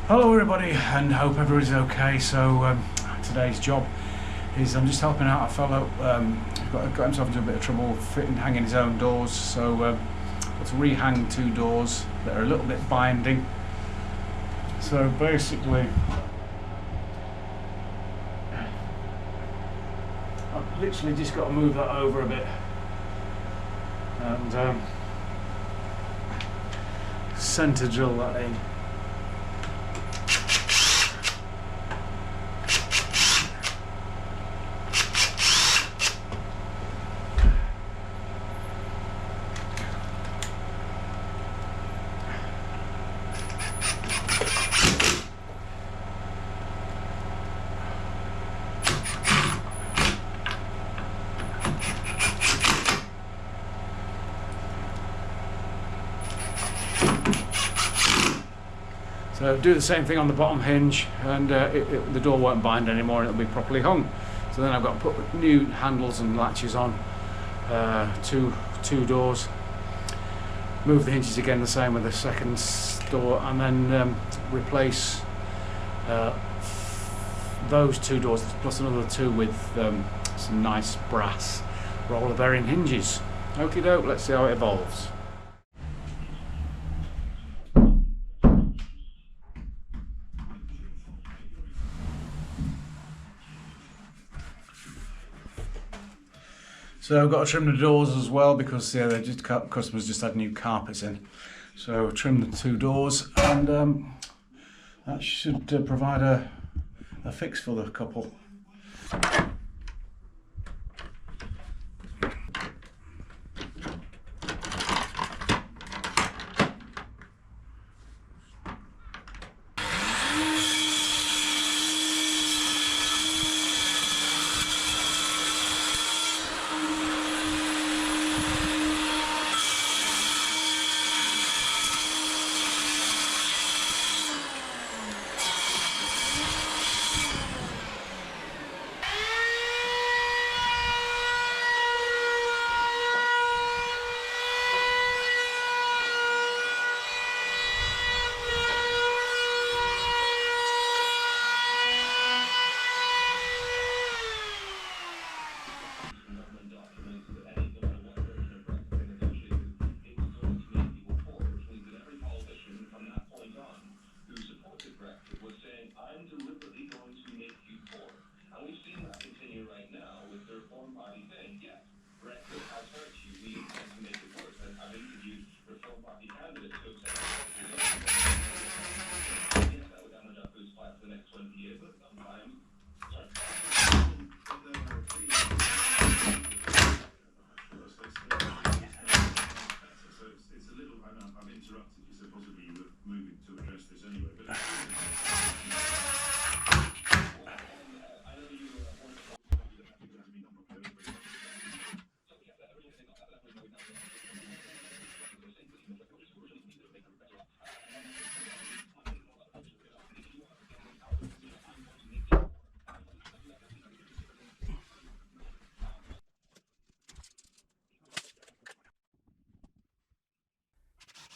Hello everybody, and hope everybody's okay. So today's job is I'm just helping out a fellow who got himself into a bit of trouble hanging his own doors. So let's rehang two doors that are a little bit binding. So basically I've literally just got to move that over a bit and centre drill that in. So do the same thing on the bottom hinge, and the door won't bind anymore, and it'll be properly hung. So then I've got to put new handles and latches on two doors, move the hinges again the same with the second door, and then replace those two doors plus another two with some nice brass roller bearing hinges. Okie doke, let's see how it evolves. So I've got to trim the doors as well because customers just had new carpets in. So trim the two doors, and that should provide a fix for the couple.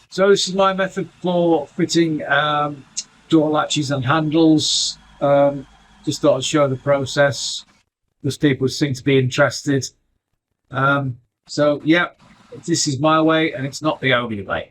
So this is my method for fitting door latches and handles. Just thought I'd show the process because people seem to be interested. So yeah, this is my way, and it's not the only way.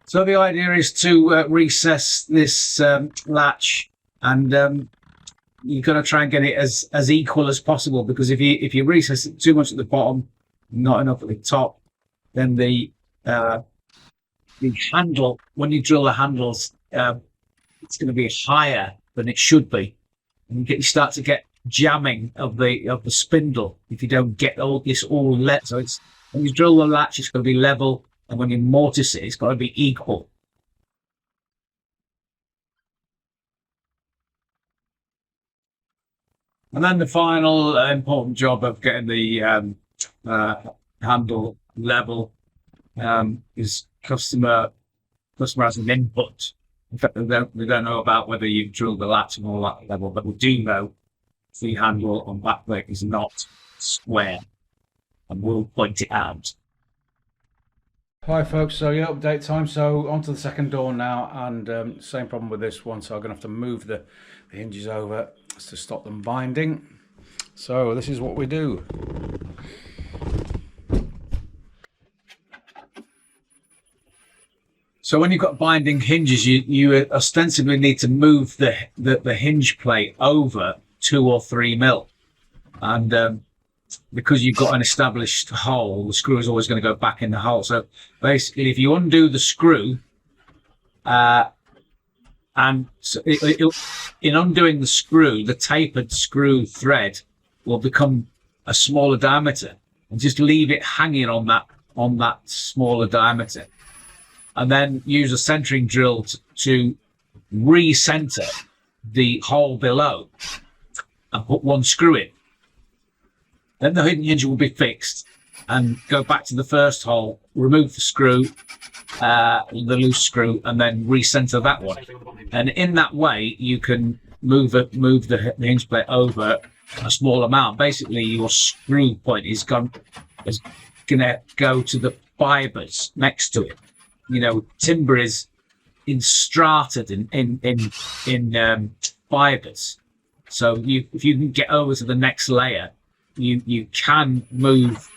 So the idea is to recess this latch, and you're going to try and get it as equal as possible, because if you recess it too much at the bottom, not enough at the top, then the handle, when you drill the handles, it's going to be higher than it should be, and you start to get jamming of the spindle if you don't get all this all let. So it's when you drill the latch, it's got to be level, and when you mortise it, it's got to be equal. And then the final important job of getting the uh, handle level is customer has an input. In fact, they don't know about whether you've drilled the latch and all that level, but we do know the handle on back plate is not square, and we'll point it out. Hi folks, so yeah, update time. So onto the second door now, and same problem with this one. So I'm gonna have to move the hinges over to stop them binding. So this is what we do. So when you've got binding hinges, you ostensibly need to move the hinge plate over 2 or 3 mil, and because you've got an established hole, the screw is always going to go back in the hole. So basically, if you undo the screw, and so in undoing the screw, the tapered screw thread will become a smaller diameter, and just leave it hanging on that smaller diameter, and then use a centering drill to re-center the hole below and put one screw in. Then the hinge will be fixed, and go back to the first hole, remove the screw, the loose screw, and then recenter that one. And in that way, you can move the hinge plate over a small amount. Basically, your screw point is going to go to the fibers next to it. You know, timber is instrated in fibers. So if you can get over to the next layer, you can move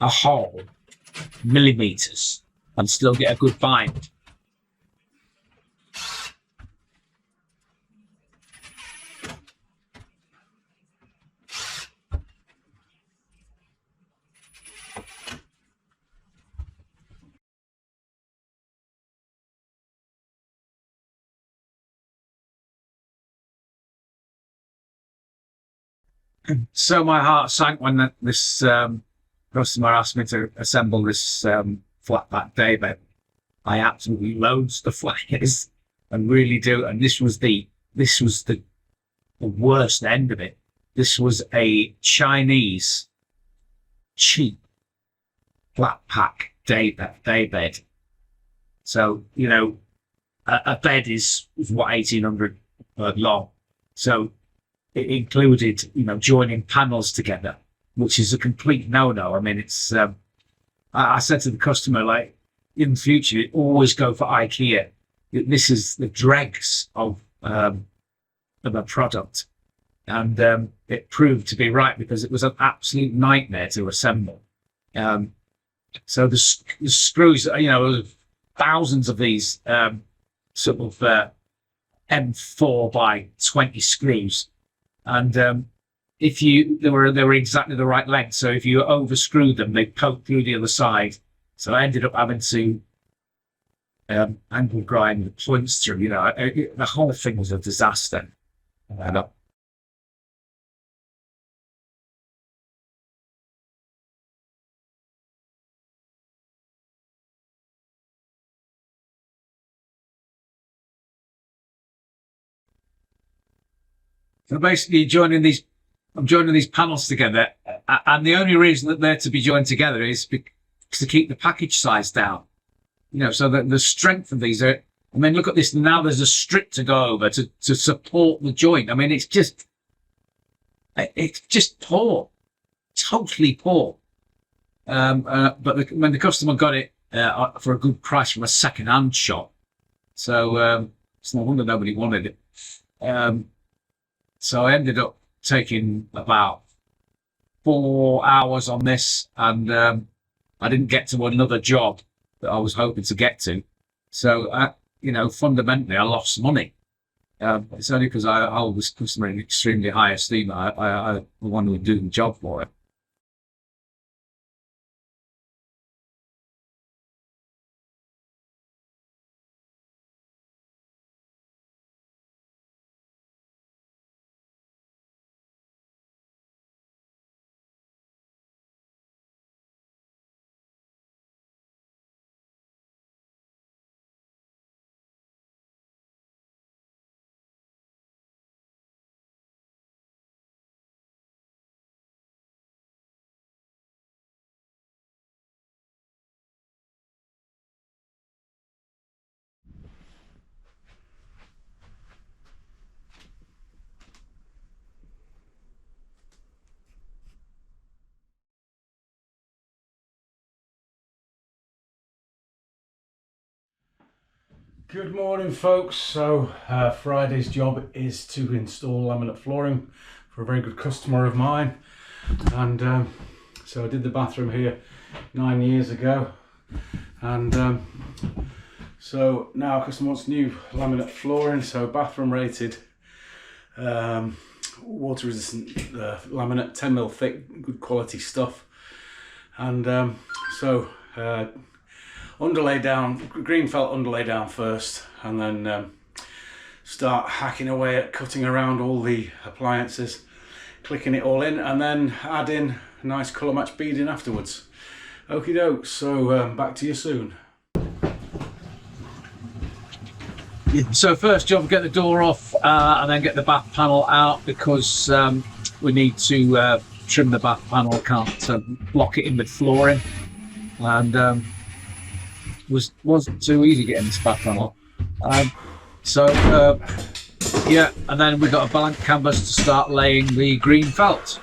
a hole millimeters and still get a good bind. So my heart sank when this customer asked me to assemble this flatpack daybed. I absolutely loathe the flyers and really do. And this was the worst end of it. This was a Chinese cheap flatpack daybed. So a bed is what 1,800 long. So it included joining panels together, which is a complete no-no. I mean, it's I said to the customer, like, in the future, always go for IKEA. This is the dregs of a product, and it proved to be right, because it was an absolute nightmare to assemble. So the screws, thousands of these sort of M4 by 20 screws, and they were exactly the right length. So if you overscrewed them, they poke through the other side. So I ended up having to angle grind the points through. The whole thing was a disaster. So basically, I'm joining these panels together, and the only reason that they're to be joined together is to keep the package size down. So that the strength of these are. I mean, look at this. Now there's a strip to go over to support the joint. I mean, it's just poor, totally poor. But when the customer got it for a good price from a second-hand shop, so it's no wonder nobody wanted it. So I ended up taking about 4 hours on this, and I didn't get to another job that I was hoping to get to. So, fundamentally, I lost money. It's only because I hold this customer in extremely high esteem. I want to do the job for it. Good morning, folks. So Friday's job is to install laminate flooring for a very good customer of mine, and so I did the bathroom here 9 years ago, and so now customer wants new laminate flooring, so bathroom rated, water resistant laminate, 10mm thick, good quality stuff, and so underlay down, green felt underlay down first, and then start hacking away at cutting around all the appliances, clicking it all in, and then add in nice colour match beading afterwards. Okie doke, so back to you soon. So first job, get the door off and then get the bath panel out, because we need to trim the bath panel. Can't block it in with flooring, and wasn't too easy getting this bath panel. Yeah, and then we've got a blank canvas to start laying the green felt.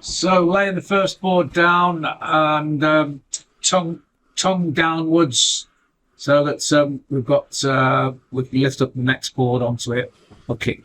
So laying the first board down and tongue downwards, so that we've got we can lift up the next board onto it. Okay.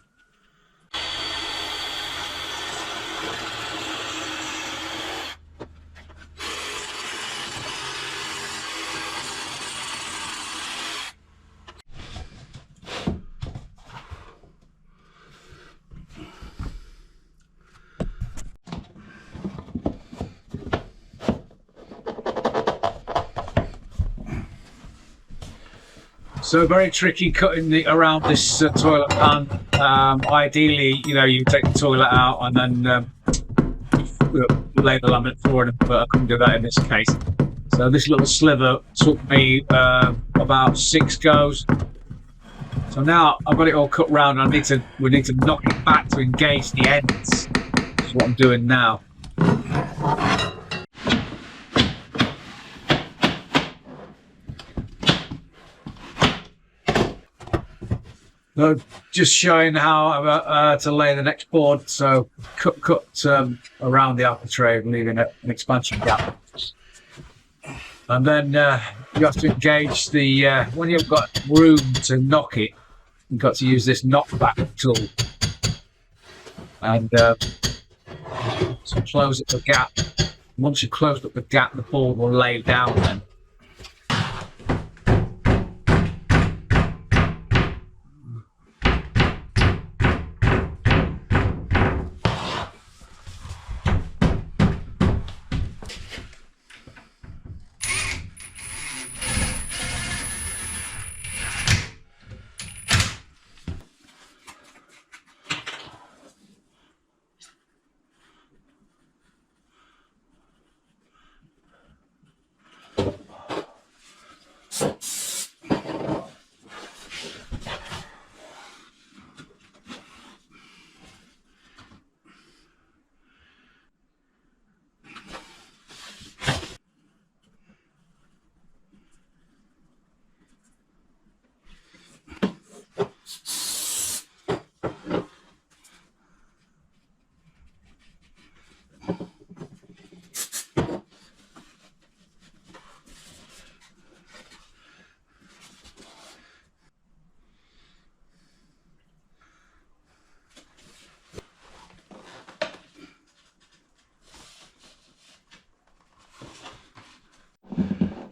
So very tricky cutting around this toilet pan. Ideally, you take the toilet out and then lay the laminate flooring, but I couldn't do that in this case. So this little sliver took me about 6 goes. So now I've got it all cut round. We need to knock it back to engage the ends. That's what I'm doing now. So just showing how to lay the next board. So cut around the architrave, leaving an expansion gap, and then you have to engage the when you've got room to knock it, you've got to use this knockback tool, and so close up the gap. Once you've closed up the gap, the board will lay down then.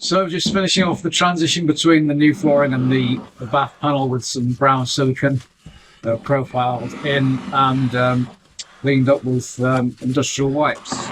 So just finishing off the transition between the new flooring and the bath panel with some brown silicone profiled in and cleaned up with industrial wipes.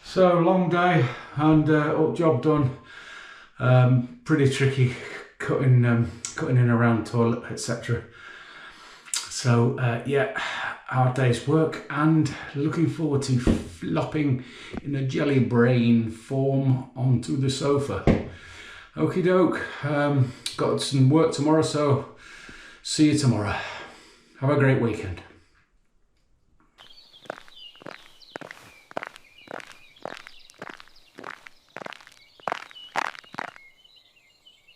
So long day and job done. Pretty tricky cutting in around toilet, etc. So yeah, hard day's work and looking forward to flopping in a jelly brain form onto the sofa. Okie doke. Got some work tomorrow, so see you tomorrow. Have a great weekend.